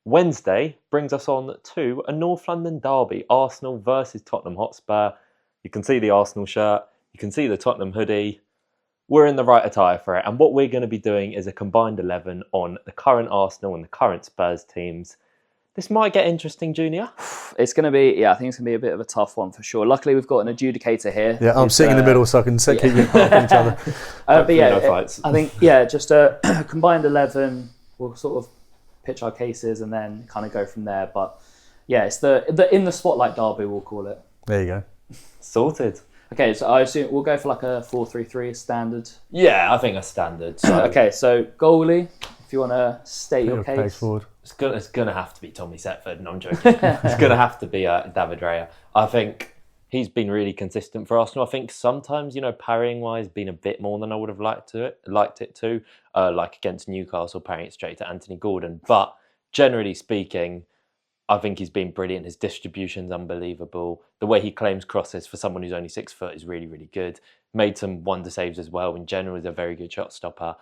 Wednesday brings us on to a North London derby, Arsenal versus Tottenham Hotspur. You can see the Arsenal shirt, you can see the Tottenham hoodie. We're in the right attire for it. And what we're going to be doing is a combined 11 on the current Arsenal and the current Spurs teams. This might get interesting, Junior. It's going to be, I think it's going to be a bit of a tough one for sure. Luckily, we've got an adjudicator here. Yeah, I'm sitting in the middle so I can keep you apart from each other. But yeah, no fights. I think, just a combined 11. We'll sort of pitch our cases and then kind of go from there. But yeah, it's the in the spotlight derby, we'll call it. There you go. Sorted. Okay, so I assume we'll go for like a 4-3-3 standard. Yeah, I think a standard. So Okay, so goalie, if you want to state your Case case. forward. it's gonna have to be Tommy Setford. No, I'm joking. It's gonna have to be David Raya. I think he's been really consistent for Arsenal. I think sometimes, parrying wise, been a bit more than I would have liked it to. Like against Newcastle, parrying it straight to Anthony Gordon. But generally speaking, I think he's been brilliant. His distribution's unbelievable. The way he claims crosses for someone who's only 6 foot is really, really good. Made some wonder saves as well. In general, he's a very good shot stopper.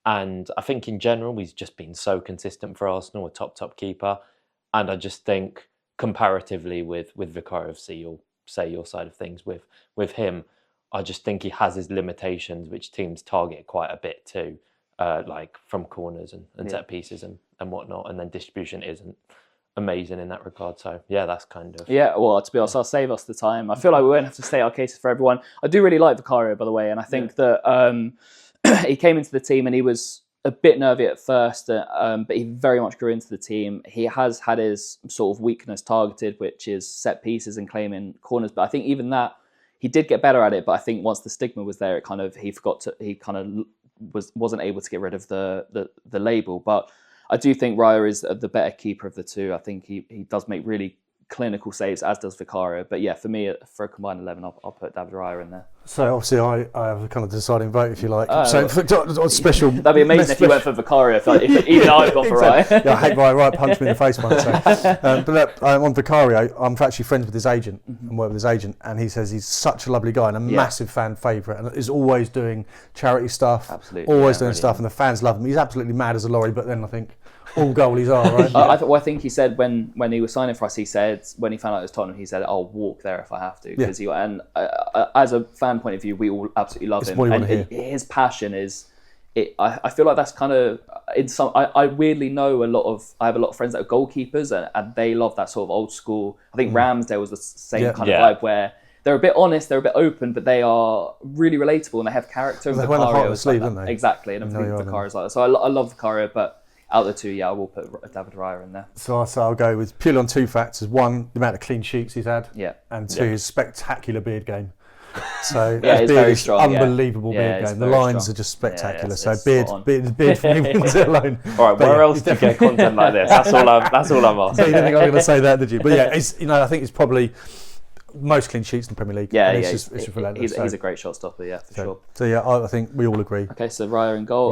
And I think in general, he's just been so consistent for Arsenal, a top keeper. And I just think comparatively with Vicario, say your side of things with him, I just think he has his limitations, which teams target quite a bit too, like from corners and set pieces and whatnot. And then distribution isn't amazing in that regard. So yeah, that's kind of... Yeah, well, to be honest, I'll save us the time. I feel like we won't have to state our cases for everyone. I do really like Vicario, by the way, and I think that he came into the team and he was a bit nervy at first, but he very much grew into the team. He has had his sort of weakness targeted, which is set pieces and claiming corners, but I think even that, he did get better at it, but I think once the stigma was there, wasn't able to get rid of the label. But I do think Raya is the better keeper of the two. I think he does make really clinical saves, as does Vicario. But yeah, for me, for a combined 11, I'll put David Raya in there. So obviously I have a kind of deciding vote, if you like. So special. That'd be amazing if you went for Vicario. If even I've gone for Raya. Yeah, I hate Raya. Punch me in the face once. But look, on Vicario, I'm actually friends with his agent and work with his agent, and he says he's such a lovely guy and a massive fan favourite, and is always doing charity stuff. Absolutely, always doing stuff, and the fans love him. He's absolutely mad as a lorry, but then I think all goalies are, right? I think he said when he was signing for us, he said when he found out it was Tottenham, he said, "I'll walk there if I have to." Because as a fan point of view, we all absolutely love him. And his passion is, I feel like that's kind of in some. I weirdly know I have a lot of friends that are goalkeepers, and they love that sort of old school. I think Ramsdale was the same kind of vibe where they're a bit honest, they're a bit open, but they are really relatable and they have character. They wear the heart on the sleeve, don't they? Exactly, and I think Vicario's like that. So I love Vicario, but out of the two, I will put David Raya in there. So I'll go with purely on two factors. One, the amount of clean sheets he's had. Yeah. And two, his spectacular beard game. So it's very strong. Unbelievable beard game. The lines are just spectacular. So beard for me wins it alone. All right, where else do you get content like this? That's all I'm asking. So you didn't think I was going to say that, did you? But yeah, I think it's probably most clean sheets in the Premier League. Yeah, it's relentless. He's a great shot stopper, for sure. So yeah, I think we all agree. Okay, so Raya in goal,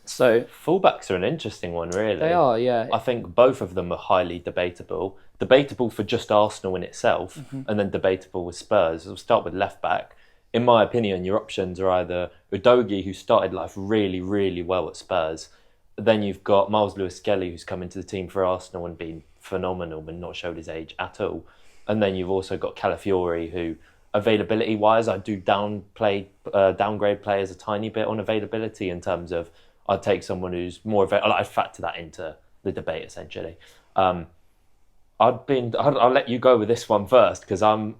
so fullbacks are an interesting one, really. They are, yeah. I think both of them are highly debatable. Debatable for just Arsenal in itself, and then debatable with Spurs. We'll start with left back. In my opinion, your options are either Udogie, who started life really, really well at Spurs. Then you've got Miles Lewis-Skelly, who's come into the team for Arsenal and been phenomenal, but not showed his age at all. And then you've also got Calafiori, who, availability-wise, I do downgrade players a tiny bit on availability in terms of I'd take someone who's more available. I factor that into the debate, essentially. I'll let you go with this one first, because I'm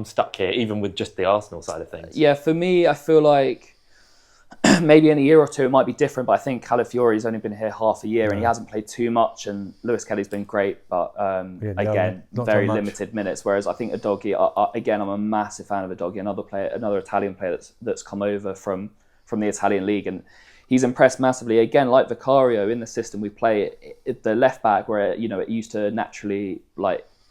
stuck here, even with just the Arsenal side of things. Yeah, for me, I feel like maybe in a year or two it might be different, but I think Calafiori's only been here half a year and he hasn't played too much, and Lewis Kelly's been great, but again, very limited minutes. Whereas I think Udogie, again, I'm a massive fan of Udogie, another Italian player that's come over from the Italian league, and he's impressed massively. Again, like Vicario, in the system we play, the left back, where it used to naturally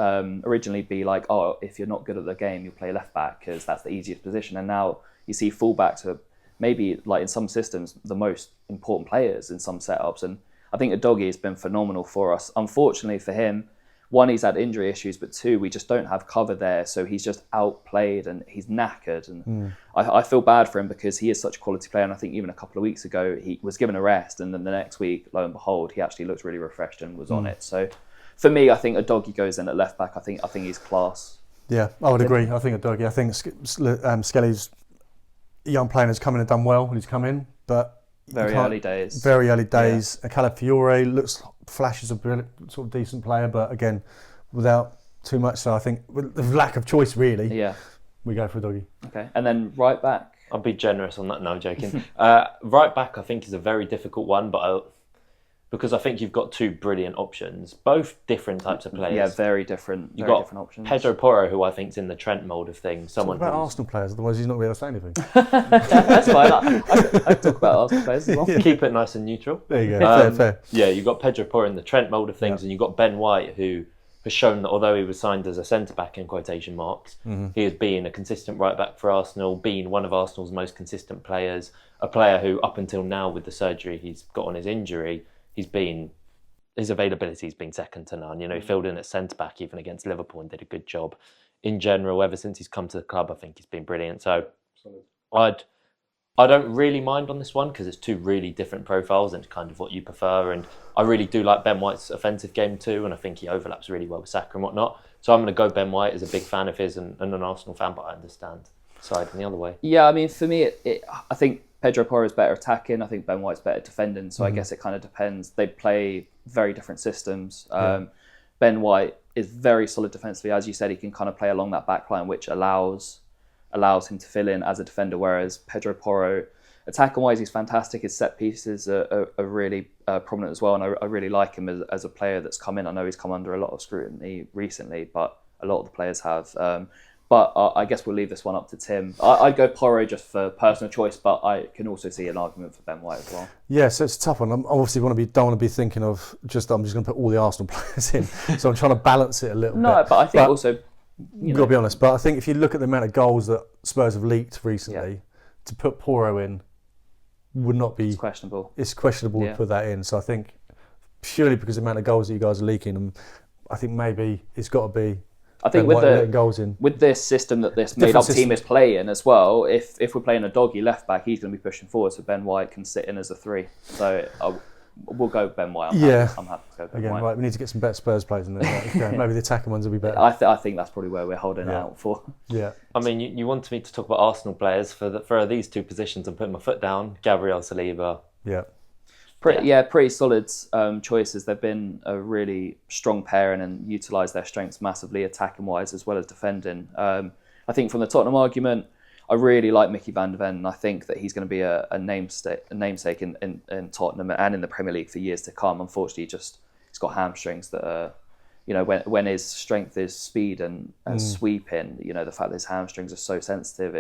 originally be like, oh, if you're not good at the game, you play left back because that's the easiest position, and now you see fullbacks are maybe, like in some systems, the most important players in some setups. And I think Udogie has been phenomenal for us. Unfortunately for him, one, he's had injury issues, but two, we just don't have cover there. So he's just outplayed and he's knackered. And I feel bad for him because he is such a quality player. And I think even a couple of weeks ago, he was given a rest. And then the next week, lo and behold, he actually looked really refreshed and was on it. So for me, I think Udogie goes in at left back. I think he's class. Yeah, I would agree. I think Udogie. I think Skelly's young player has come in and done well when he's come in, but Very early days. Yeah. Calafiore looks flashes a sort of decent player, but again, without too much. So I think with the lack of choice, really, we go for Udogie. Okay, and then right back. I'll be generous on that. No, I'm joking. Right back, I think, is a very difficult one, but because I think you've got two brilliant options, both different types of players. Yeah, very different. You've got different options. Pedro Porro, who I think is in the Trent mould of things. Talk about Arsenal players, otherwise he's not really able to say anything. That's fine. I talk about Arsenal players as well. Keep it nice and neutral. There you go. Fair. Yeah, you've got Pedro Porro in the Trent mould of things, and you've got Ben White, who has shown that although he was signed as a centre-back in quotation marks, he has been a consistent right-back for Arsenal, been one of Arsenal's most consistent players, a player who, up until now with the surgery he's got on his injury, his availability has been second to none. You know, he filled in at centre-back even against Liverpool and did a good job. In general, ever since he's come to the club, I think he's been brilliant. So I don't really mind on this one because it's two really different profiles and kind of what you prefer. And I really do like Ben White's offensive game too, and I think he overlaps really well with Saka and whatnot. So I'm going to go Ben White as a big fan of his and an Arsenal fan, but I understand siding the other way. Yeah, I mean, for me, I think Pedro Porro is better attacking. I think Ben White's better defending. So I guess it kind of depends. They play very different systems. Ben White is very solid defensively. As you said, he can kind of play along that back line, which allows him to fill in as a defender, whereas Pedro Porro, attacking-wise, he's fantastic. His set pieces are really prominent as well, and I really like him as a player that's come in. I know he's come under a lot of scrutiny recently, but a lot of the players have. But I guess we'll leave this one up to Tim. I'd go Porro just for personal choice, but I can also see an argument for Ben White as well. Yeah, so it's a tough one. I obviously don't want to be thinking of I'm just going to put all the Arsenal players in. So I'm trying to balance it a little bit. No, but I think also... You've got to be honest, but I think if you look at the amount of goals that Spurs have leaked recently, to put Porro in would not be... It's questionable. It's questionable to put that in. So I think purely because of the amount of goals that you guys are leaking, I think maybe it's got to be... I think with this system that this made-up team is playing as well, if we're playing a Udogie left-back, he's going to be pushing forward, so Ben White can sit in as a 3. So we'll go Ben White. I'm happy to go Ben White. Right, we need to get some better Spurs players in there. Maybe the attacking ones will be better. I think that's probably where we're holding out for. Yeah. I mean, you wanted me to talk about Arsenal players for these two positions and putting my foot down. Gabriel Saliba. Yeah. Pretty solid choices. They've been a really strong pairing and utilised their strengths massively, attacking-wise as well as defending. I think from the Tottenham argument, I really like Mickey van der Ven, and I think that he's going to be a namesake in Tottenham and in the Premier League for years to come. Unfortunately, he's got hamstrings that are, when his strength is speed and sweeping, the fact that his hamstrings are so sensitive,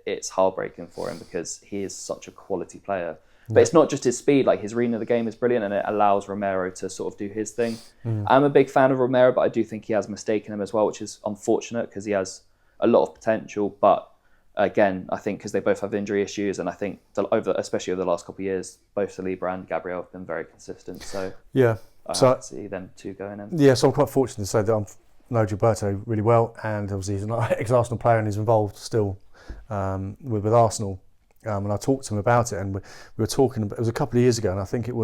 it's heartbreaking for him because he is such a quality player. But it's not just his speed, like his reading of the game is brilliant and it allows Romero to sort of do his thing. I'm a big fan of Romero, but I do think he has mistaken him as well, which is unfortunate because he has a lot of potential. But again, I think because they both have injury issues, and I think especially over the last couple of years, both Saliba and Gabriel have been very consistent. So I see them two going in. Yeah, so I'm quite fortunate to say that I know Gilberto really well, and obviously he's an ex-Arsenal player and he's involved still with Arsenal. And I talked to him about it, and we were talking. It was a couple of years ago, and I think it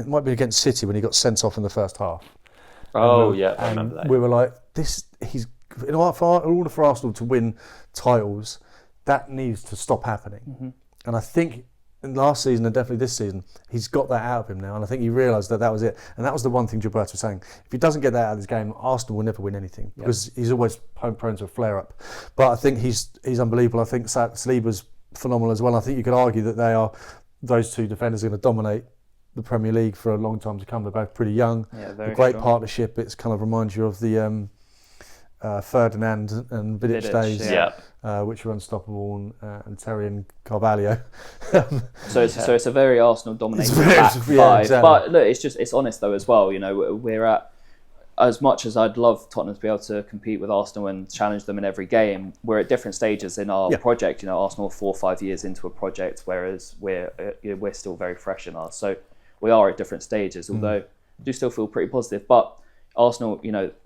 might be against City when he got sent off in the first half. I remember that. We were like, in order for Arsenal to win titles, that needs to stop happening. And I think in last season and definitely this season, he's got that out of him now, and I think he realised that was it. And that was the one thing Gilberto was saying: if he doesn't get that out of this game, Arsenal will never win anything because he's always prone to a flare-up. But I think he's unbelievable. I think Saliba's phenomenal as well. I think you could argue that those two defenders are going to dominate the Premier League for a long time to come. They're both pretty young. A great partnership. It's kind of reminds you of the Ferdinand and Vidic days, which were unstoppable, and Terry and Carvalho. So it's a very Arsenal dominated back five. Exactly. But look, it's honest though as well. We're at, as much as I'd love Tottenham to be able to compete with Arsenal and challenge them in every game, we're at different stages in our project. Arsenal are 4 or 5 years into a project, whereas we're still very fresh in ours. So we are at different stages, although I do still feel pretty positive. But Arsenal,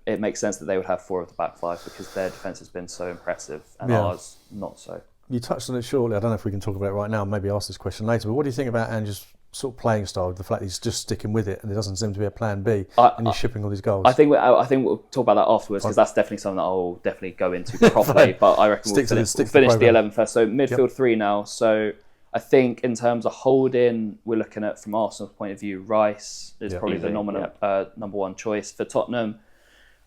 it makes sense that they would have 4 of the back 5 because their defence has been so impressive and ours not so. You touched on it shortly. I don't know if we can talk about it right now. Maybe ask this question later. But what do you think about Ange's sort of playing style? The fact that he's just sticking with it and there doesn't seem to be a plan B, and he's shipping all these goals. I think we'll talk about that afterwards because that's definitely something that I'll definitely go into properly. But I reckon we'll finish the 11 first. So midfield 3 now. So I think in terms of holding, we're looking at, from Arsenal's point of view, Rice is probably the nominal number 1 choice. For Tottenham,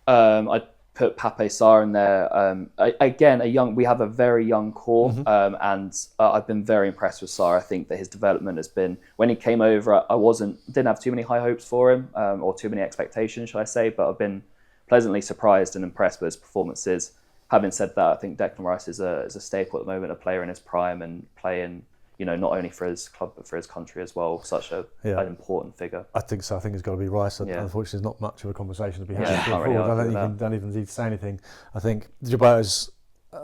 I'd put Pape Sarr in there. Again, we have a very young core, and I've been very impressed with Sarr. I think that his development has been, when he came over, didn't have too many high hopes for him, or too many expectations, should I say, but I've been pleasantly surprised and impressed with his performances. Having said that, I think Declan Rice is a staple at the moment, a player in his prime and playing, not only for his club but for his country as well. Such an important figure. I think so. I think it's got to be Rice. Unfortunately, there's not much of a conversation to be had. I don't even need to say anything. I think Gilberto's.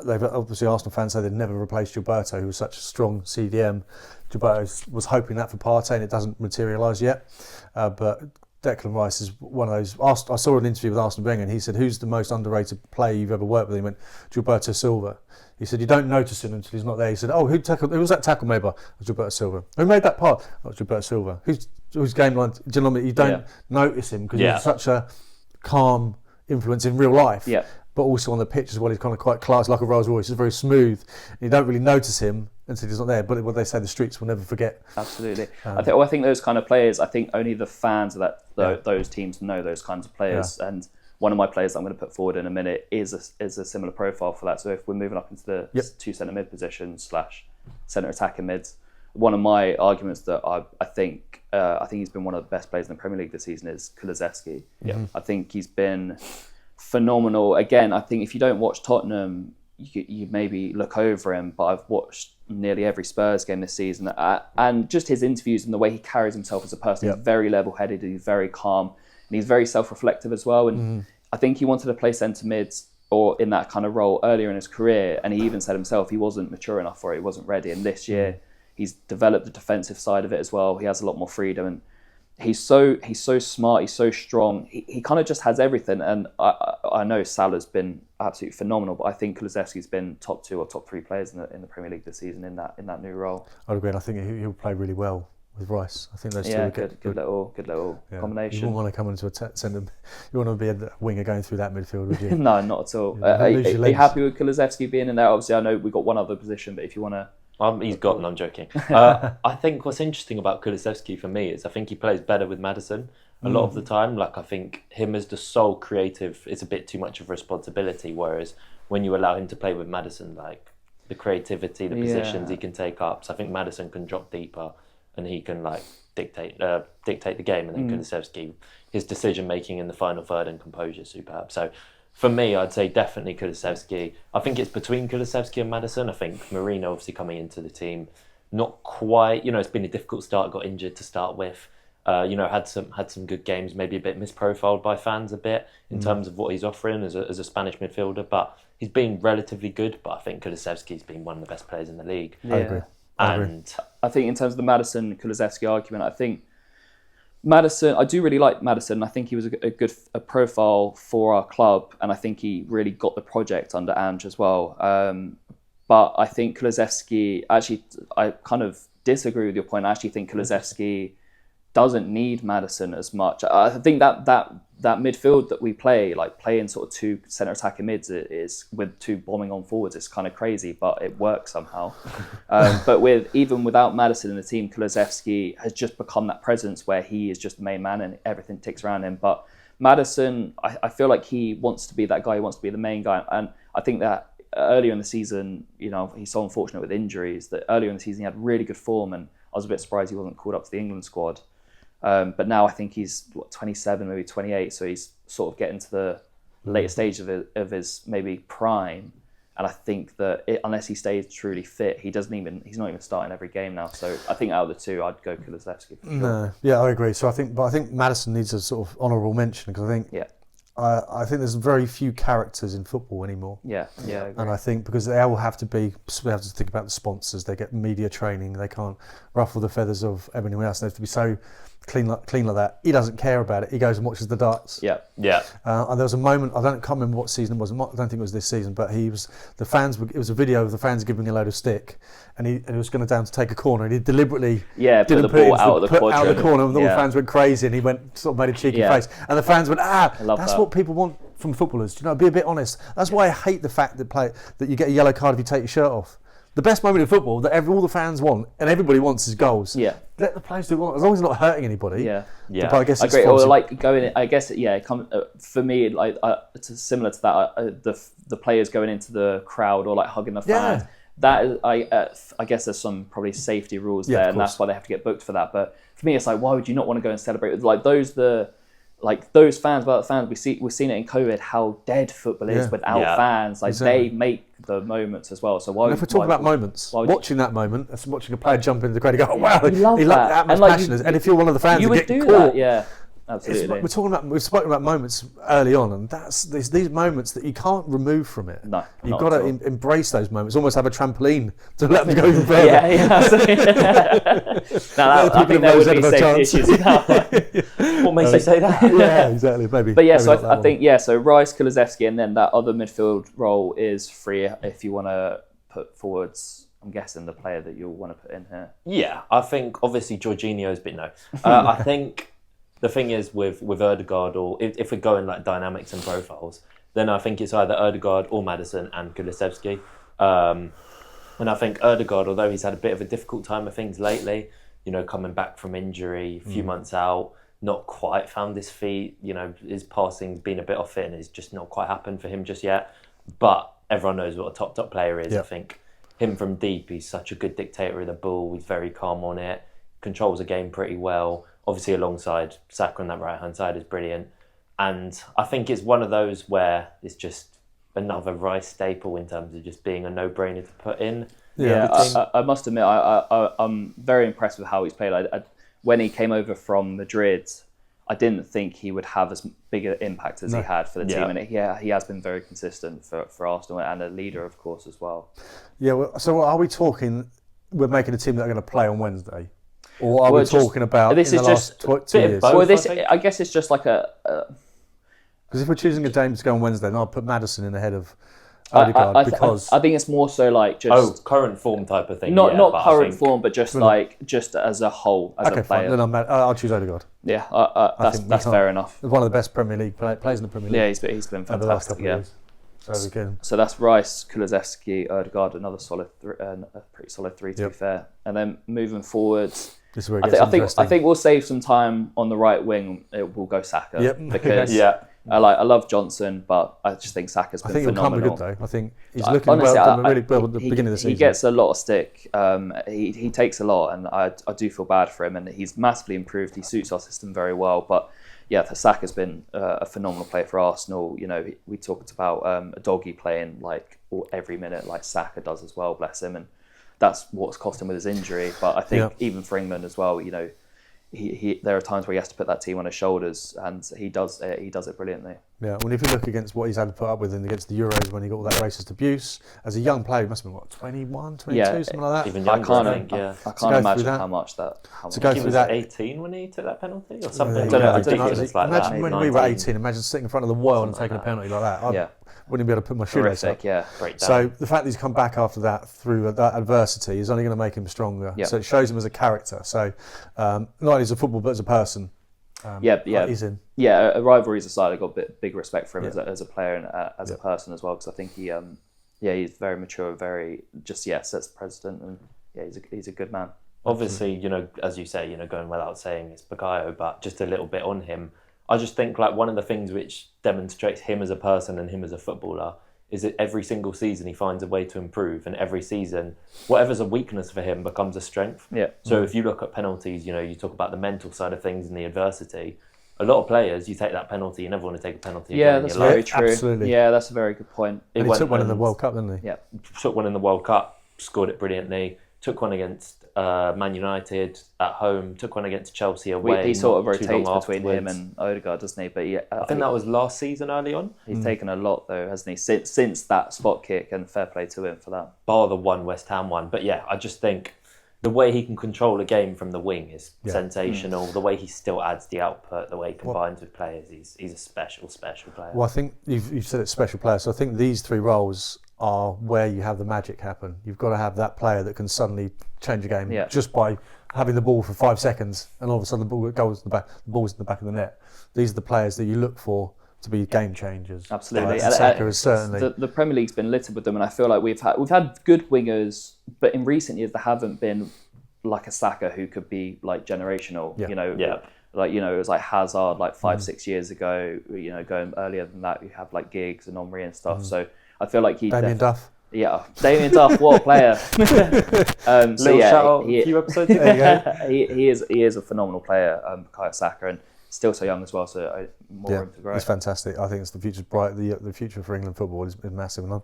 They've obviously, Arsenal fans say they'd never replace Gilberto, who was such a strong CDM. Gilberto was hoping that for Partey, and it doesn't materialise yet. But Declan Rice is one of those. I saw an interview with Arsene Wenger, and he said, "Who's the most underrated player you've ever worked with?" He went, "Gilberto Silva." He said, "You don't notice him until he's not there." He said, "Oh, who was that tackle made by?" It was Gilberto Silva. Who made that part? Oh, it was Gilberto Silva. Whose game line? Do you know what I mean? You don't notice him because he's such a calm influence in real life. Yeah. But also on the pitch as well, he's kind of quite class, like a Rolls Royce. He's very smooth. And you don't really notice him until he's not there. But what they say, the streets will never forget. Absolutely. I think those kind of players, I think only the fans of those teams know those kinds of players. Yeah. And one of my players that I'm going to put forward in a minute is a similar profile for that. So if we're moving up into the 2 centre mid positions / centre attacking mids, one of my arguments that I think he's been one of the best players in the Premier League this season is Kulusevski. Yeah. I think he's been phenomenal. Again, I think if you don't watch Tottenham, you maybe look over him, but I've watched nearly every Spurs game this season, and just his interviews and the way he carries himself as a person, he's very level-headed, he's very calm, and he's very self-reflective as well. And I think he wanted to play centre mids or in that kind of role earlier in his career, and he even said himself he wasn't mature enough for it, he wasn't ready. And this year, he's developed the defensive side of it as well. He has a lot more freedom, and he's so smart, he's so strong. He kind of just has everything. And I know Salah's been absolutely phenomenal, but I think Kulusevski's been top 2 or top 3 players in the Premier League this season in that new role. I'd agree, and I think he'll play really well with Rice. I think those two are good little combination. You wouldn't want to come into a centre. You want to be a winger going through that midfield, would you? No, not at all. Are you happy with Kulusevski being in there? Obviously, I know we've got one other position, but if you want to... he's got, and I'm joking. I think what's interesting about Kulusevski for me is I think he plays better with Maddison a lot of the time. Like, I think him as the sole creative is a bit too much of a responsibility, whereas when you allow him to play with Maddison, like the creativity, the positions he can take up. So I think Maddison can drop deeper and he can like dictate the game, and then Kulusevski, his decision making in the final third and composure superb. So for me, I'd say definitely Kulusevski. I think it's between Kulusevski and Maddison. I think Marino obviously coming into the team, not quite, it's been a difficult start, got injured to start with. Had some good games, maybe a bit misprofiled by fans a bit in terms of what he's offering as a Spanish midfielder, but he's been relatively good. But I think Kulusevski's been one of the best players in the league. Yeah. I agree. And I think in terms of the Maddison-Kulusevski argument, I think Maddison, I do really like Maddison. I think he was a good profile for our club, and I think he really got the project under Ange as well. But I think Kulusevski, actually, I kind of disagree with your point. I actually think Kulusevski doesn't need Maddison as much. I think that midfield that we play, like playing sort of 2 centre attacking mids, is with 2 bombing on forwards. It's kind of crazy, but it works somehow. But even without Maddison in the team, Kulusevski has just become that presence where he is just the main man and everything ticks around him. But Maddison, I feel like he wants to be that guy. He wants to be the main guy, and I think that earlier in the season, he's so unfortunate with injuries that earlier in the season he had really good form, and I was a bit surprised he wasn't called up to the England squad. But now I think he's 27, maybe 28, so he's sort of getting to the later stage of his maybe prime. And I think that unless he stays truly fit, he's not even starting every game now. So I think out of the 2, I'd go Kulusevski for sure. No, yeah, I agree. So I think Maddison needs a sort of honourable mention, because I think there's very few characters in football anymore. Yeah. And I think because they all have to think about the sponsors. They get media training. They can't ruffle the feathers of everyone else. They have to be so clean like that. He doesn't care about it. He goes and watches the darts. Yeah. And there was a moment, can't remember what season it was. I don't think it was this season, but it was a video of the fans giving a load of stick, and he was going down to take a corner, and he deliberately put the ball out of the corner, and all the fans went crazy, and he went sort of made a cheeky face, and the fans went, that's what people want from footballers. Do you know, be a bit honest. That's why I hate the fact that you get a yellow card if you take your shirt off. The best moment in football that all the fans want and everybody wants is goals. Yeah. Let the players do what, as long as it's not hurting anybody. Yeah. But I guess I agree. Or like going, I guess, for me, like it's similar to that. The players going into the crowd or like hugging the fans. Yeah. That is, I guess there's some probably safety rules there, and that's why they have to get booked for that. But for me, it's like, why would you not want to go and celebrate with like those fans? Well, fans we've seen it in COVID how dead football is without fans. Like they make the moments as well. So why? And if we're talking about moments, watching that moment, that's watching a player jump into the crowd and go, "Oh wow, he loved that much passion." And if you're one of the fans, you would do that. Yeah. Absolutely. We've spoken about moments early on, and that's these moments that you can't remove from it. No, you've got to embrace those moments. Almost have a trampoline to let them go even further. I think there would be safety issues with that one. What makes you say that? Yeah, exactly. Maybe. But so I think so Rice, Kulusevski, and then that other midfield role is free if you want to put forwards. I'm guessing the player that you'll want to put in here. Yeah, I think obviously Jorginho's been no. I think. The thing is with Ødegaard, or if we're going like dynamics and profiles, then I think it's either Ødegaard or Maddison and Kulusevski. And I think Ødegaard, although he's had a bit of a difficult time of things lately, coming back from injury, a few months out, not quite found his feet, his passing's been a bit off it and it's just not quite happened for him just yet. But everyone knows what a top player is. I think him from deep, he's such a good dictator of the ball, he's very calm on it, controls the game pretty well. Obviously, alongside Saka on that right-hand side is brilliant. And I think it's one of those where it's just another Rice staple in terms of just being a no-brainer to put in. Yeah, I must admit, I'm very impressed with how he's played. When he came over from Madrid, I didn't think he would have as big an impact as he had for the team. And he has been very consistent for Arsenal and a leader, of course, as well. Yeah, so are we talking, we're making a team that are going to play on Wednesday? Or are we talking about this in is the just last 2 years? Well, I guess it's just like a... Because if we're choosing a game to go on Wednesday, then I'll put Maddison in ahead of Ødegaard because... I think it's more so like just... current form type of thing. Not current form, but just just as a whole, as a player. Fine. Then I'll choose Ødegaard. Yeah, that's fair enough. He's one of the best Premier League players in the Premier League. Yeah, he's been fantastic. Over the last couple of years. So that's Rice, Kulusevski, Ødegaard, another pretty solid three to be fair. And then moving forwards... This is where it gets I think we'll save some time on the right wing. We'll go Saka because I love Johnson, but I just think Saka's been phenomenal. I think he'll come good though. I think he's looking really well at the beginning of the season. He gets a lot of stick. He takes a lot, and I do feel bad for him. And he's massively improved. He suits our system very well. But Saka's been a phenomenal player for Arsenal. We talked about a doggy playing like every minute, like Saka does as well. Bless him. And that's what's cost him with his injury. But I think even for England as well, he there are times where he has to put that team on his shoulders, and he does it brilliantly. Yeah, well, if you look against what he's had to put up with against the Euros when he got all that racist abuse, as a young player, he must have been, 21, 22, something like that? Even younger, I can't imagine how much that... To go through that... 18 when he took that penalty or something? Ridiculous like imagine that. When we were 18, imagine sitting in front of the world and taking a penalty like that. I wouldn't be able to put my shoelace up. So the fact that he's come back after that through that adversity is only going to make him stronger. So it shows him as a character. So not only as a football, but as a person. He's in. Yeah, a rivalries aside, I got big respect for him as a player and as a person as well, because I think he's very mature, very sets precedent, and he's a good man. Obviously, as you say, going without saying it's Bukayo, but just a little bit on him. I just think like one of the things which demonstrates him as a person and him as a footballer is that every single season he finds a way to improve, and every season, whatever's a weakness for him becomes a strength. Yeah. So if you look at penalties, you talk about the mental side of things and the adversity. A lot of players, you take that penalty, you never want to take a penalty. Yeah, that's very true. Absolutely. Yeah, that's a very good point. And he took one in the World Cup, didn't he? Yeah. Took one in the World Cup, scored it brilliantly. Took one against Man United at home. Took one against Chelsea away. He sort of rotates between him and Ødegaard, doesn't he? But I think that was last season early on. He's taken a lot though, hasn't he? Since that spot kick, and fair play to him for that. Bar the one West Ham one, but I just think, the way he can control a game from the wing is sensational. The way he still adds the output, the way he combines with players, he's a special player. Well, I think you've said it's special player. So I think these three roles are where you have the magic happen. You've got to have that player that can suddenly change a game just by having the ball for 5 seconds, and all of a sudden the ball goes in the back. The ball's in the back of the net. These are the players that you look for to be game changers. Absolutely. Saka is certainly the Premier League's been littered with them, and I feel like we've had good wingers, but in recent years there haven't been like a Saka who could be like generational. Yeah. You know, like it was like Hazard like 5-6 years ago. You know, going earlier than that, you have like Giggs and Henry and stuff. So I feel like Damien Duff. Yeah, Damien Duff, what a player! Little shout out a few episodes ago. he is a phenomenal player, Bukayo Saka, and still so young as well. So more room to grow. It's fantastic. I think it's the future's bright. The future for England football is massive, and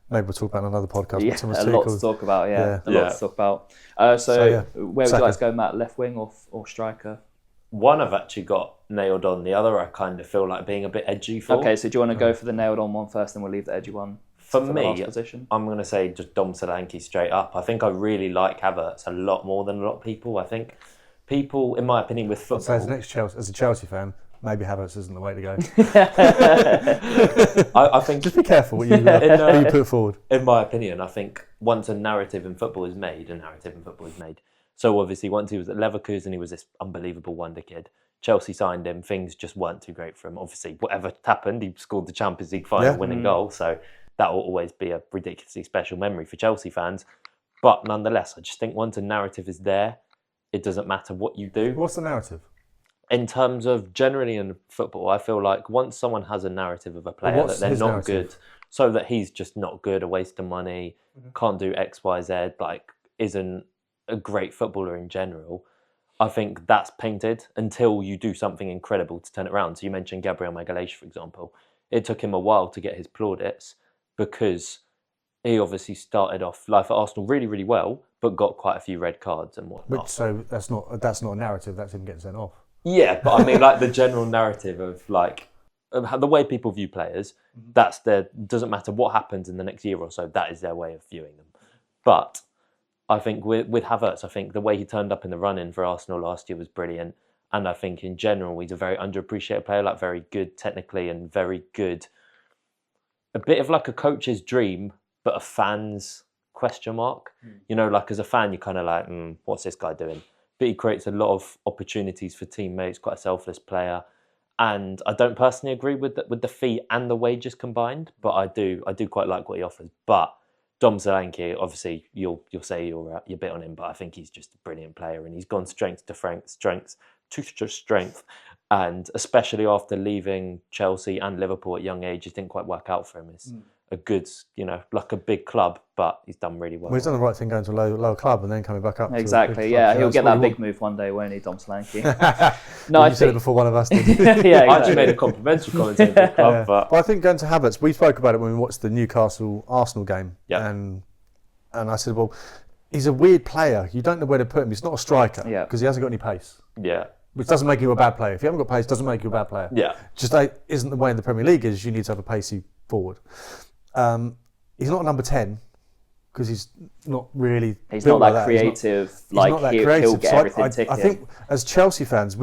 maybe we'll talk about it on another podcast. Yeah, a lot to talk about. A lot to talk about. Where would you like to go, Matt? Left wing or striker? One I've actually got nailed on. The other I kind of feel like being a bit edgy for. Okay, so do you want to go for the nailed on one first, and we'll leave the edgy one? For me, I'm going to say just Dom Solanke straight up. I think I really like Havertz a lot more than a lot of people. I think people, in my opinion, with football... So as a Chelsea fan, maybe Havertz isn't the way to go. I think... Just be careful what you put forward. In my opinion, I think once a narrative in football is made, So obviously, once he was at Leverkusen, he was this unbelievable wonder kid. Chelsea signed him. Things just weren't too great for him. Obviously, whatever happened, he scored the Champions League final winning goal. So that will always be a ridiculously special memory for Chelsea fans. But nonetheless, I just think once a narrative is there, it doesn't matter what you do. What's the narrative? In terms of generally in football, I feel like once someone has a narrative of a player that they're not good, so that he's just not good, a waste of money, can't do X, Y, Z, like isn't a great footballer in general, I think that's painted until you do something incredible to turn it around. So you mentioned Gabriel Magalhaes, for example. It took him a while to get his plaudits because he obviously started off life at Arsenal really, really well, but got quite a few red cards and whatnot. So that's not a narrative. That's him getting sent off. Yeah, but I mean, like the general narrative of like the way people view players. That's doesn't matter what happens in the next year or so. That is their way of viewing them. But I think with Havertz, I think the way he turned up in the run-in for Arsenal last year was brilliant. And I think in general, he's a very underappreciated player, like very good technically and very good. A bit of like a coach's dream, but a fan's question mark. You know, like as a fan, you're kind of like, what's this guy doing? But he creates a lot of opportunities for teammates, quite a selfless player. And I don't personally agree with the fee and the wages combined, but I do quite like what he offers. But Dom Solanke, obviously, you'll say you're a bit on him, but I think he's just a brilliant player, and he's gone strength to strength. And especially after leaving Chelsea and Liverpool at a young age, it didn't quite work out for him. It's a good, like a big club, but he's done really well. Well, he's done the right thing going to a lower club and then coming back up. Exactly, he'll get that big move one day, won't he, Dom Solanke? No, I said it before one of us did. Exactly. I actually made a complimentary comment to the club. But I think going to Havertz, we spoke about it when we watched the Newcastle-Arsenal game. Yeah. And I said, well, he's a weird player. You don't know where to put him. He's not a striker because he hasn't got any pace. Yeah. Which doesn't make you a bad player. If you haven't got pace, it doesn't make you a bad player. Yeah. Just isn't the way in the Premier League is you need to have a pacey forward. He's not a number 10 because he's not really. He's not that creative. He'll get everything ticking. I think as Chelsea fans,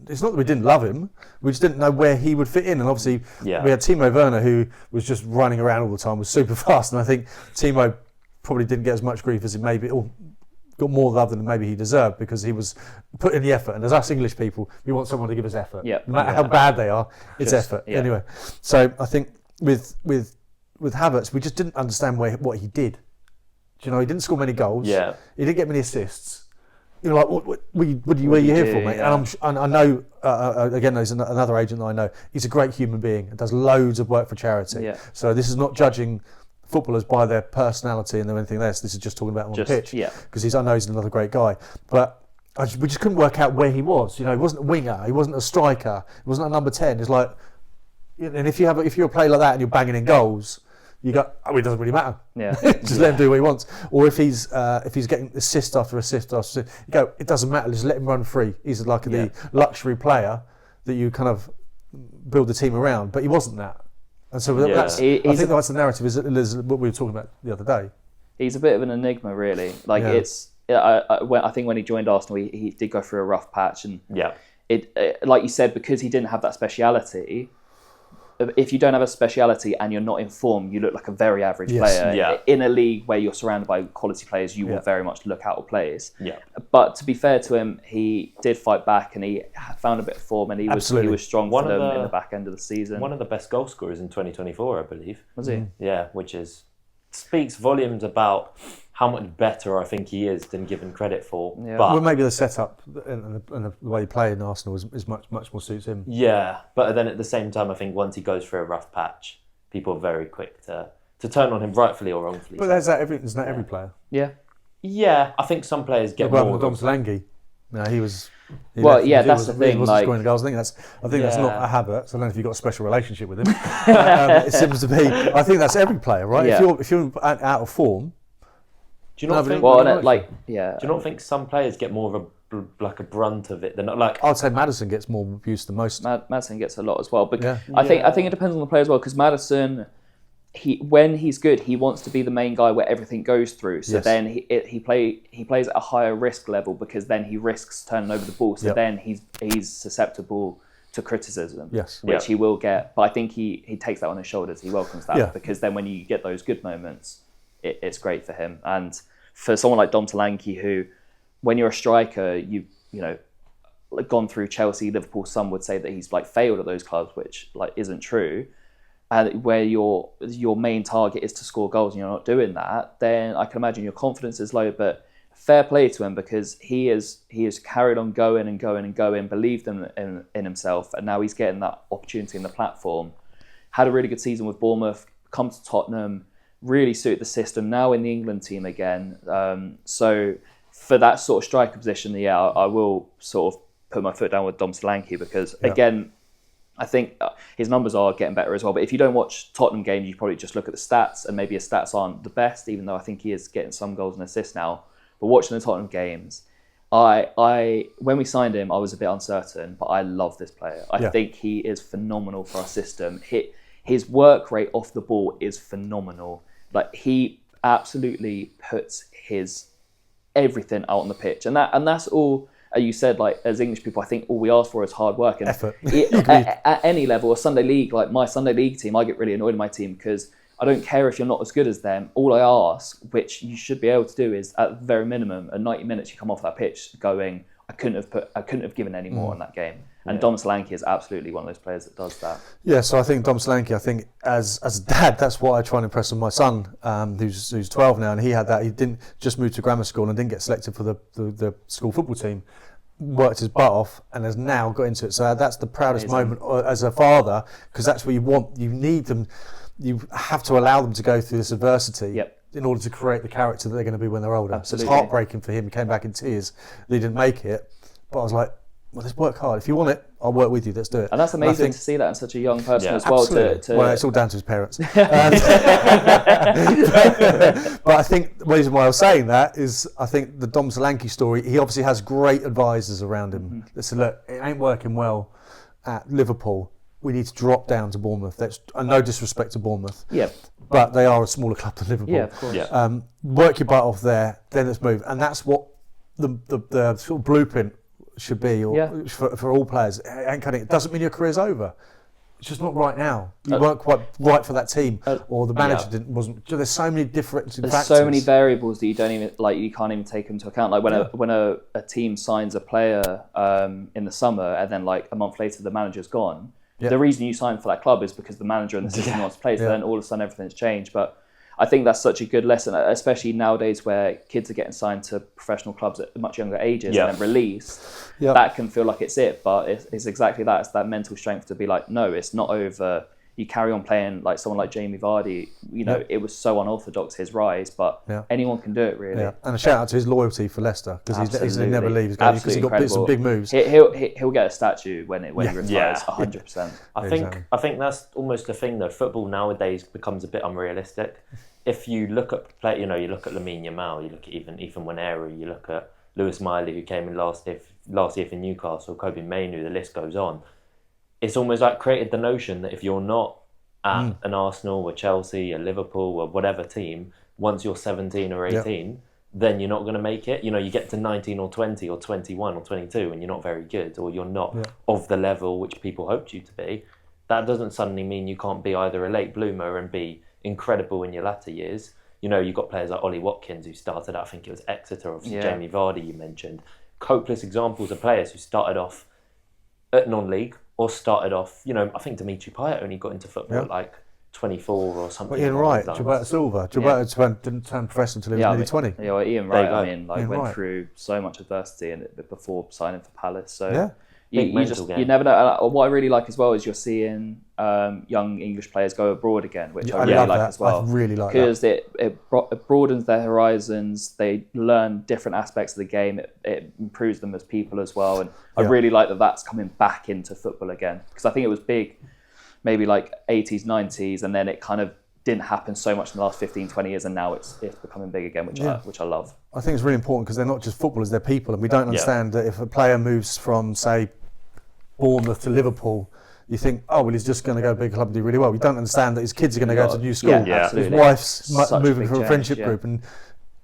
it's not that we didn't love him. We just didn't know where he would fit in. And obviously, we had Timo Werner, who was just running around all the time, was super fast. And I think Timo probably didn't get as much grief as it maybe, or got more love than maybe he deserved because he was put in the effort. And as us English people, we want someone to give us effort. No matter how bad they are, it's effort. Yeah. Anyway, so I think with Havertz, we just didn't understand what he did. He didn't score many goals. Yeah. He didn't get many assists. You're like, what are you here for, mate? Yeah. And I know, again, there's another agent that I know. He's a great human being and does loads of work for charity. Yeah. So this is not judging footballers by their personality and anything else. This is just talking about him on the pitch. Because I know he's another great guy. But we just couldn't work out where he was. He wasn't a winger. He wasn't a striker. He wasn't a number 10. It's like, and if you're a player like that and you're banging in goals, you go, it doesn't really matter. Yeah. Just let him do what he wants. Or if he's getting assist after assist after assist, you go, it doesn't matter. Just let him run free. He's like the luxury player that you kind of build the team around. But he wasn't that. And so I think that's the narrative. Is what we were talking about the other day. He's a bit of an enigma, really. I think when he joined Arsenal, he did go through a rough patch, and like you said, because he didn't have that speciality. If you don't have a speciality and you're not in form, you look like a very average player. Yeah. In a league where you're surrounded by quality players, you will very much look out of place. Yeah. But to be fair to him, he did fight back and he found a bit of form, and he was strong for them in the back end of the season. One of the best goal scorers in 2024, I believe. Was he? Yeah, which speaks volumes about how much better I think he is than given credit for. Yeah. Well, maybe the setup and the way he played in Arsenal is much more suits him. Yeah, but then at the same time, I think once he goes through a rough patch, people are very quick to turn on him, rightfully or wrongfully. But isn't that every player? Yeah. Yeah, I think some players get more. more. Dom Solanke, he was. That's the thing. He wasn't scoring the goals. I think that's not a habit. So I don't know if you've got a special relationship with him. It seems to be. I think that's every player, right? Yeah. If you're out of form. Do you not think? Do you not think some players get more of a brunt of it than I'd say Maddison gets more abuse than most. Maddison gets a lot as well, but I think it depends on the player as well, because Maddison, when he's good, he wants to be the main guy where everything goes through. So then he plays at a higher risk level, because then he risks turning over the ball. So then he's susceptible to criticism, which he will get. But I think he takes that on his shoulders. He welcomes that because then when you get those good moments, it's great for him. And for someone like Dom Solanke, who, when you're a striker, you know, gone through Chelsea, Liverpool, some would say that he's like failed at those clubs, which like isn't true. And where your main target is to score goals and you're not doing that, then I can imagine your confidence is low. But fair play to him, because he has carried on going and going and going, believed in himself, and now he's getting that opportunity in the platform. Had a really good season with Bournemouth, come to Tottenham, really suit the system, now in the England team again. So for that sort of striker position, I will sort of put my foot down with Dom Solanke, because again, I think his numbers are getting better as well. But if you don't watch Tottenham games, you probably just look at the stats, and maybe his stats aren't the best, even though I think he is getting some goals and assists now. But watching the Tottenham games, when we signed him, I was a bit uncertain, but I love this player. I think he is phenomenal for our system. His work rate off the ball is phenomenal. Like, he absolutely puts his everything out on the pitch, and that's all. You said, like, as English people, I think all we ask for is hard work and effort. At any level, a Sunday league, like my Sunday league team, I get really annoyed at my team because I don't care if you're not as good as them. All I ask, which you should be able to do, is at the very minimum, at 90 minutes, you come off that pitch going, I couldn't have given any more in that game. And Dom Solanke is absolutely one of those players that does that. Yeah, so I think Dom Solanke, as a dad, that's what I try and impress on my son, who's 12 now, and he had that. He didn't just move to grammar school and didn't get selected for the school football team. Worked his butt off and has now got into it. So that's the proudest moment as a father, because that's what you want. You need them. You have to allow them to go through this adversity in order to create the character that they're going to be when they're older. Absolutely. So it's heartbreaking for him. He came back in tears that he didn't make it. But I was like, well, let's work hard. If you want it, I'll work with you. Let's do it. And that's amazing to see that in such a young person as well. Well, it's all down to his parents. But I think the reason why I was saying that is I think the Dom Solanke story, he obviously has great advisors around him that said, look, it ain't working well at Liverpool. We need to drop down to Bournemouth. That's no disrespect to Bournemouth. Yeah. But they are a smaller club than Liverpool. Yeah, of course. Yeah. Work your butt off there, then let's move. And that's what the sort of blueprint should be for all players. It doesn't mean your career's over. It's just not right now. You weren't quite right for that team, or the manager wasn't. There's so many different factors. There's so many variables that you can't even take into account. Like when a team signs a player in the summer, and then like a month later the manager's gone. The reason you sign for that club is because the manager and the system wants to play. So then all of a sudden everything's changed. But I think that's such a good lesson, especially nowadays where kids are getting signed to professional clubs at much younger ages and then released. That can feel like it's it, but it's exactly that. It's that mental strength to be like, no, it's not over. You carry on playing. Like someone like Jamie Vardy, it was so unorthodox, his rise, but anyone can do it, really. Yeah. And a shout out to his loyalty for Leicester, because he's never leaves because he got some big moves. He'll get a statue when he retires, 100%. I think that's almost the thing though. Football nowadays becomes a bit unrealistic. If you look at you look at Lamine Yamal, you look at even Wanero, you look at Lewis Miley, who came in last year for Newcastle, Kobe Mainoo, the list goes on. It's almost like created the notion that if you're not at an Arsenal or Chelsea or Liverpool or whatever team, once you're 17 or 18, then you're not going to make it. You get to 19 or 20 or 21 or 22 and you're not very good, or you're not of the level which people hoped you to be. That doesn't suddenly mean you can't be either a late bloomer and be incredible in your latter years. You've got players like Ollie Watkins who started out, I think it was Exeter, obviously Jamie Vardy you mentioned. Countless examples of players who started off at non-league or started off, I think Dimitri Payet only got into football at like 24 or something. Well, Ian Wright, Gilberto Silva. Gilberto didn't turn professional until he was nearly 20. Yeah, Ian Wright, went through so much adversity before signing for Palace. So you never know. What I really like as well is you're seeing young English players go abroad again, which I really like as well. I really like that. Because it broadens their horizons. They learn different aspects of the game. It improves them as people as well. And I really like that that's coming back into football again. Because I think it was big maybe like 80s, 90s, and then it kind of didn't happen so much in the last 15, 20 years, and now it's becoming big again, which I love. I think it's really important because they're not just footballers, they're people, and we don't understand that if a player moves from, say, Bournemouth to Liverpool, you think, oh, well, he's just going to go to a big club and do really well. We don't understand that his kids are going to go to a new school. His wife's moving from a friendship group, and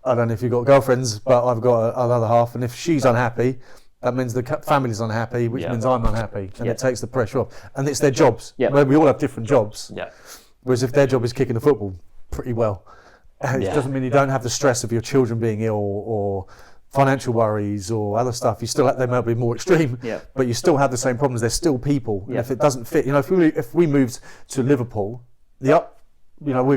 I don't know if you've got girlfriends, but I've got another half, and if she's unhappy, that means the family's unhappy, which means I'm unhappy, and it takes the pressure off. And it's their jobs. We all have different jobs. Whereas if their job is kicking the football pretty well, it doesn't mean you don't have the stress of your children being ill or financial worries or other stuff. You still they might be more extreme, but you still have the same problems. They're still people. And if it doesn't fit, if we moved to Liverpool, we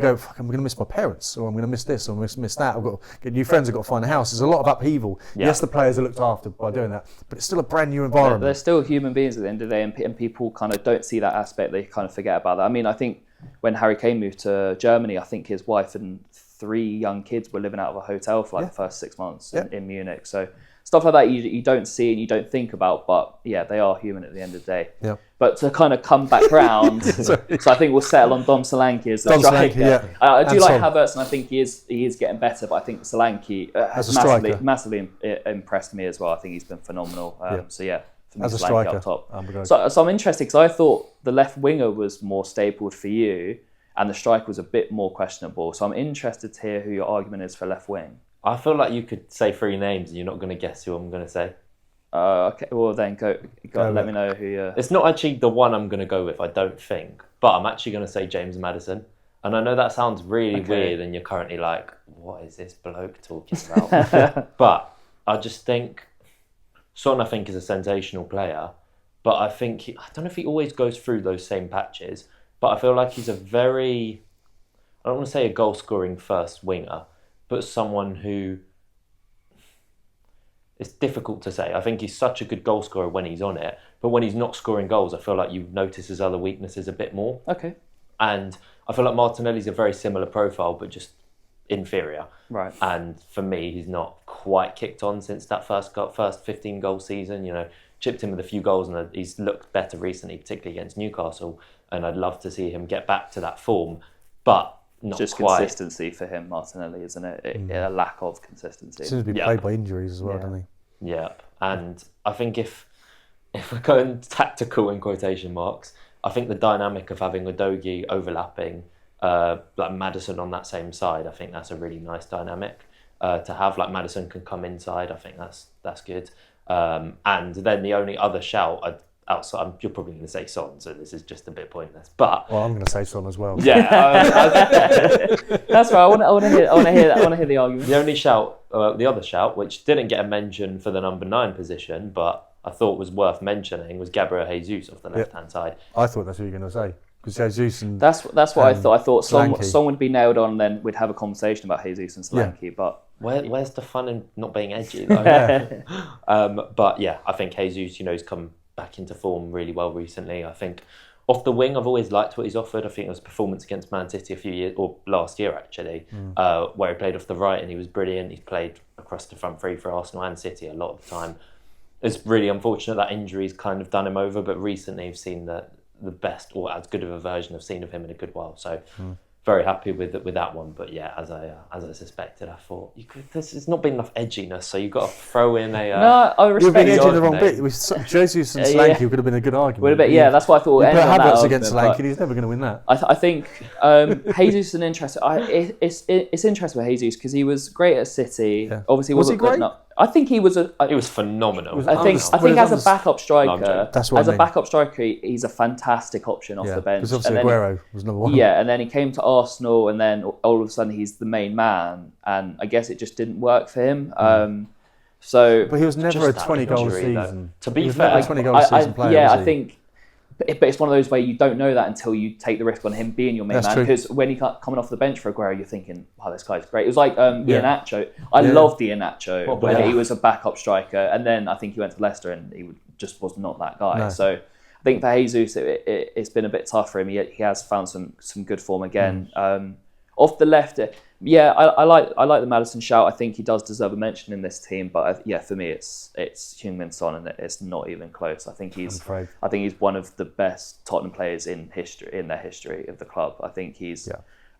go, fuck, I'm going to miss my parents, or I'm going to miss this, or I'm going to miss that. I've got to get new friends, I've got to find a house. There's a lot of upheaval. Yes, the players are looked after by doing that, but it's still a brand new environment. They're still human beings at the end of the day, and people kind of don't see that aspect. They kind of forget about that. I mean, I think when Harry Kane moved to Germany, I think his wife and 3 young kids were living out of a hotel for the first 6 months in Munich. So stuff like that you don't see and you don't think about, but they are human at the end of the day. But to kind of come back round, so I think we'll settle on Dom Solanke as the striker. I do like Havertz, and I think he is getting better, but I think Solanke has massively impressed me as well. I think he's been phenomenal. For me, as a Solanke striker, up top. So I'm interested because I thought the left winger was more stapled for you, and the striker was a bit more questionable. So I'm interested to hear who your argument is for left wing. I feel like you could say 3 names and you're not going to guess who I'm going to say. Okay, well then go let me know who you're... It's not actually the one I'm going to go with, I don't think. But I'm actually going to say James Maddison. And I know that sounds really weird and you're currently like, what is this bloke talking about? But I just think... Son, I think, is a sensational player. But I think... I don't know if he always goes through those same patches. But I feel like he's a very... I don't want to say a goal-scoring first winger, but someone who... It's difficult to say. I think he's such a good goal scorer when he's on it, but when he's not scoring goals, I feel like you notice his other weaknesses a bit more. Okay. And I feel like Martinelli's a very similar profile, but just inferior. Right. And for me, he's not quite kicked on since that first 15-goal season. Chipped in with a few goals, and he's looked better recently, particularly against Newcastle. And I'd love to see him get back to that form, but not just quite. Consistency for him, Martinelli, isn't it? A lack of consistency. Seems to be played by injuries as well, doesn't he? Yeah, and I think if we're going tactical in quotation marks, I think the dynamic of having Udogie overlapping, like Maddison on that same side, I think that's a really nice dynamic to have. Like Maddison can come inside, I think that's good. And then the only other shout outside, you're probably going to say Son, so this is just a bit pointless. But I'm going to say Son as well. Yeah, that's right. I want to hear the argument. The only shout, the other shout, which didn't get a mention for the number 9 position, but I thought was worth mentioning, was Gabriel Jesus off the left-hand side. I thought that's what you were going to say. Because Jesus and that's what I thought. I thought Son would be nailed on, and then we'd have a conversation about Jesus and Solanke. But where's the fun in not being edgy? Though? But yeah, I think Jesus, he's come back into form really well recently. I think off the wing, I've always liked what he's offered. I think it was performance against Man City a few years, or last year actually, where he played off the right and he was brilliant. He's played across the front three for Arsenal and City a lot of the time. It's really unfortunate that injuries kind of done him over, but recently I've seen the best or as good of a version I've seen of him in a good while. So very happy with that one. But yeah, as I suspected, I thought there's not been enough edginess, so you've got to throw in a. No, I respect. You've been edging the wrong bit. With Jesus and Solanke would have been a good argument. That's why I thought. You put Havertz against Solanke, and he's never going to win that. I think Jesus is an interesting. It's interesting with Jesus because he was great at City. Yeah. Obviously, was he great? I think he was. He was phenomenal. I think as a backup striker, backup striker, he's a fantastic option off the bench. Because obviously Aguero was number one. Yeah, and then he came to Arsenal, and then all of a sudden he's the main man, and I guess it just didn't work for him. But he was never a 20-goal season. To be fair, a 20-goal season player. Yeah, I think. But it's one of those where you don't know that until you take the risk on him being your main man. Because when he coming off the bench for Aguero, you're thinking, "Wow, this guy's great." It was like Iheanacho. I loved Iheanacho when he was a backup striker, and then I think he went to Leicester and he just was not that guy. No. So I think for Jesus, it's been a bit tough for him. He has found some good form again. Off the left, I like the Maddison shout. I think he does deserve a mention in this team, but for me, it's Heung-min Son, and it's not even close. I think he's one of the best Tottenham players in their history of the club. I think he's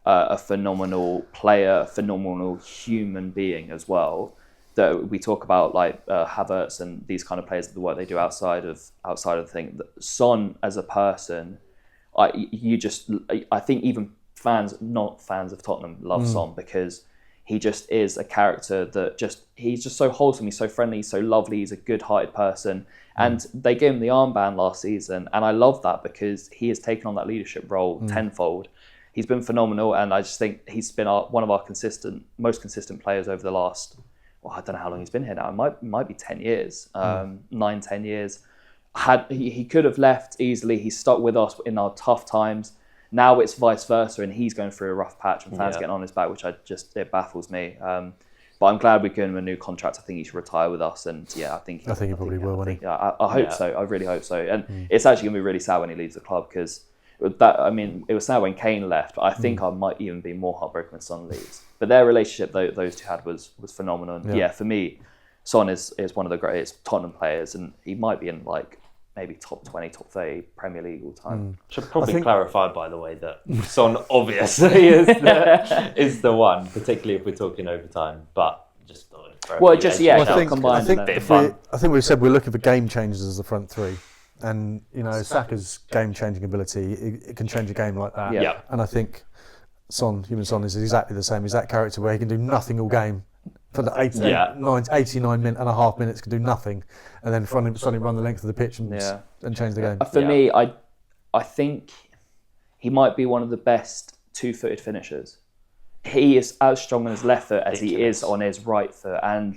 a phenomenal player, a phenomenal human being as well. That we talk about like Havertz and these kind of players, the work they do outside of the thing. Son as a person, I think even not fans of Tottenham love Son because he just is a character that he's just so wholesome, he's so friendly, he's so lovely, he's a good-hearted person. And they gave him the armband last season, and I love that because he has taken on that leadership role tenfold. He's been phenomenal, and I just think he's been one of our most consistent players over the last, I don't know how long he's been here now, it might be 10 years, 9-10 years. He could have left easily, he's stuck with us in our tough times. Now it's vice versa, and he's going through a rough patch, and fans getting on his back, which it baffles me. But I'm glad we're giving him a new contract. I think he should retire with us, and I think he probably will. I hope so. I really hope so. And it's actually going to be really sad when he leaves the club because it was sad when Kane left. But I think I might even be more heartbroken when Son leaves. But their relationship, those two had, was phenomenal. And for me, Son is one of the greatest Tottenham players, and he might be in maybe top 20, top 30 Premier League all time. Should probably clarify, by the way, that Son obviously is the one, particularly if we're talking overtime. But just combined. I think we've said we're looking for game changers as the front three, and Saka's game changing ability, it can change a game like that. Yeah. And I think Heung-min Son is exactly the same. He's that character where he can do nothing all game. For the 89 and a half minutes, can do nothing, and then suddenly run the length of the pitch and change the game. For me, I think he might be one of the best two-footed finishers. He is as strong on his left foot as he is on his right foot, and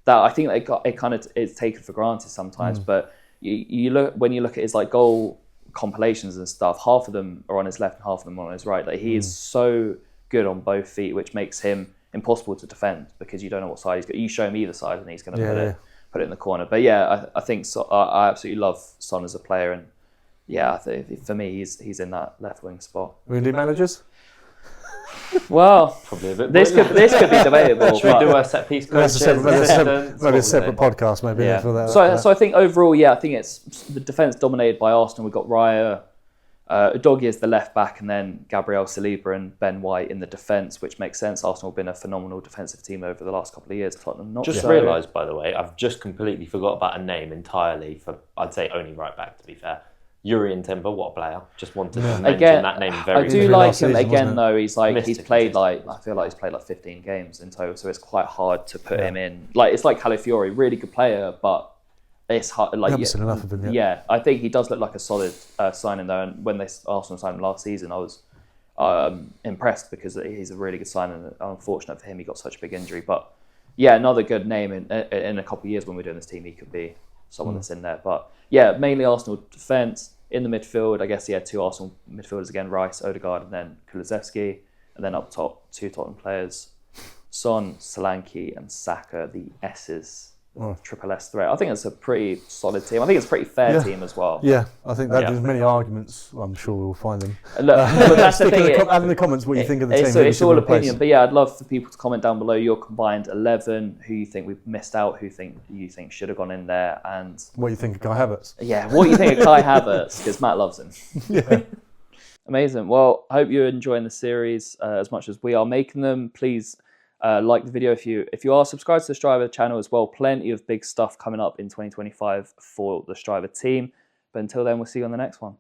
that I think it's taken for granted sometimes. But you look at his goal compilations and stuff. Half of them are on his left and half of them are on his right. He is so good on both feet, which makes him impossible to defend because you don't know what side he's got. You show him either side and he's going to put it in the corner. But I think I absolutely love Son as a player, and I think for me he's in that left wing spot. Are we going to do managers? Well, probably a bit. This could be debatable. Should we do a set piece? Maybe a separate podcast, maybe. Yeah. For that. So I think overall, I think it's the defence dominated by Arsenal. We've got Raya. Udogie is the left back, and then Gabriel Saliba and Ben White in the defence, which makes sense. Arsenal have been a phenomenal defensive team over the last couple of years. Tottenham not. Just realised, by the way, I've just completely forgot about a name entirely for, I'd say, only right back, to be fair. Jurrien Timber, what a player. Just wanted to mention that name very I do like him again, though. He's played I feel like he's played 15 games in total, so it's quite hard to put him in. It's like Calafiori, really good player, but it's hard. I haven't seen enough of him yet. Yeah, I think he does look like a solid signing though. And when Arsenal signed him last season, I was impressed because he's a really good signing. And unfortunate for him, he got such a big injury. But another good name in a couple of years when we're doing this team, he could be someone that's in there. But mainly Arsenal defence. In the midfield, I guess two Arsenal midfielders again: Rice, Odegaard, and then Kulusevski. And then up top, two Tottenham players: Son, Solanke, and Saka. The S's. Triple S threat. I think it's a pretty solid team. I think it's a pretty fair team as well. Yeah, I think that there's many arguments. I'm sure we'll find them. Look, that's the thing. Add in the comments what you think of the team. It's all opinion, but I'd love for people to comment down below your combined 11. Who you think we've missed out? Who you think should have gone in there? And what you think of Kai Havertz? Yeah, what you think of Kai Havertz? Because Matt loves him. Yeah. Amazing. Well, I hope you're enjoying the series as much as we are making them. Please like the video if you are subscribed to the Striver channel as well. Plenty of big stuff coming up in 2025 for the Striver team. But until then, we'll see you on the next one.